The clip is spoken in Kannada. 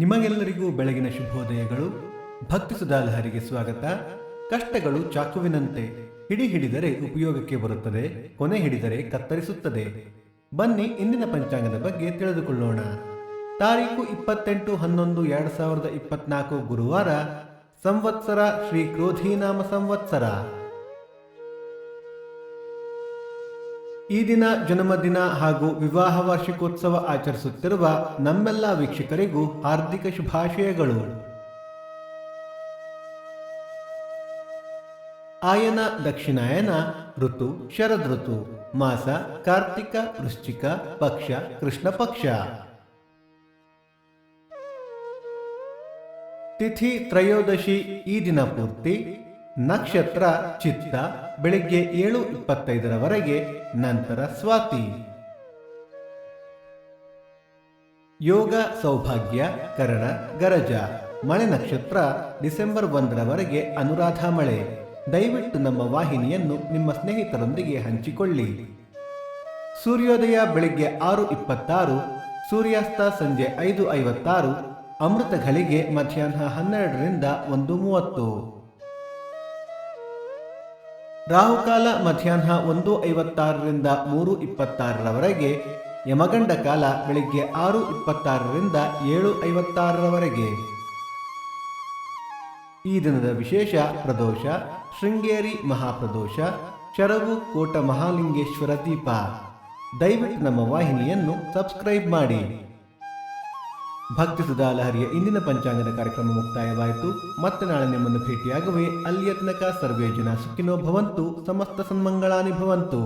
ನಿಮಗೆಲ್ಲರಿಗೂ ಬೆಳಗಿನ ಶುಭೋದಯಗಳು. ಭಕ್ತಿ ಸುಧಾಲಹರಿಗೆ ಸ್ವಾಗತ. ಕಷ್ಟಗಳು ಚಾಕುವಿನಂತೆ, ಹಿಡಿದರೆ ಉಪಯೋಗಕ್ಕೆ ಬರುತ್ತದೆ, ಕೊನೆ ಹಿಡಿದರೆ ಕತ್ತರಿಸುತ್ತದೆ. ಬನ್ನಿ ಇಂದಿನ ಪಂಚಾಂಗದ ಬಗ್ಗೆ ತಿಳಿದುಕೊಳ್ಳೋಣ. ತಾರೀಕು 28/11/2024 ಗುರುವಾರ, ಸಂವತ್ಸರ ಶ್ರೀ ಕ್ರೋಧೀನಾಮ ಸಂವತ್ಸರ. ಈ ದಿನ ಜನ್ಮದಿನ ಹಾಗೂ ವಿವಾಹ ವಾರ್ಷಿಕೋತ್ಸವ ಆಚರಿಸುತ್ತಿರುವ ನಮ್ಮೆಲ್ಲ ವೀಕ್ಷಕರಿಗೂ ಹಾರ್ದಿಕ ಶುಭಾಶಯಗಳು. ಆಯನ ದಕ್ಷಿಣಾಯನ, ಋತು ಶರದ್ ಋತು, ಮಾಸ ಕಾರ್ತಿಕ ವೃಶ್ಚಿಕ, ಪಕ್ಷ ಕೃಷ್ಣ ಪಕ್ಷ. ತಿಥಿ ತ್ರಯೋದಶಿ ಈ ದಿನ ಪೂರ್ತಿ. ನಕ್ಷತ್ರ ಚಿತ್ತ, ಬೆಳಿಗ್ಗೆ 7:25 ನಂತರ ಸ್ವಾತಿ. ಯೋಗ ಸೌಭಾಗ್ಯ ಕರಣ ಗರಜ. ಮಳೆ ನಕ್ಷತ್ರ ಡಿಸೆಂಬರ್ 1 ಅನುರಾಧ ಮಳೆ. ದಯವಿಟ್ಟು ನಮ್ಮ ವಾಹಿನಿಯನ್ನು ನಿಮ್ಮ ಸ್ನೇಹಿತರೊಂದಿಗೆ ಹಂಚಿಕೊಳ್ಳಿ. ಸೂರ್ಯೋದಯ ಬೆಳಿಗ್ಗೆ 6:26, ಸೂರ್ಯಾಸ್ತ ಸಂಜೆ 5:56, ಅಮೃತ ಘಳಿಗೆ ಮಧ್ಯಾಹ್ನ 12ರಿಂದ 1:30. ರಾಹುಕಾಲ ಮಧ್ಯಾಹ್ನ 1:56ರಿಂದ 3:26, ಯಮಗಂಡ ಕಾಲ ಬೆಳಿಗ್ಗೆ 6:26ರಿಂದ 7:56. ಈ ದಿನದ ವಿಶೇಷ ಪ್ರದೋಷ ಶೃಂಗೇರಿ ಮಹಾಪ್ರದೋಷ, ಶರವು ಕೋಟ ಮಹಾಲಿಂಗೇಶ್ವರ ದೀಪ. ದಯವಿಟ್ಟು ನಮ್ಮ ವಾಹಿನಿಯನ್ನು ಸಬ್ಸ್ಕ್ರೈಬ್ ಮಾಡಿ. ಭಕ್ತಿ ಸುಧಾಲಹರಿಯ ಇಂದಿನ ಪಂಚಾಂಗದ ಕಾರ್ಯಕ್ರಮ ಮುಕ್ತಾಯವಾಯಿತು. ಮತ್ತೆ ನಾಳೆ ನಿಮ್ಮನ್ನು ಭೇಟಿಯಾಗುವೆ. ಅಲ್ಲಿಯ ತನಕ ಸರ್ವೇ ಜನ ಸುಖಿನೋ ಭವಂತು, ಸಮಸ್ತ ಸನ್ಮಂಗಳಾನಿ ಭವಂತು.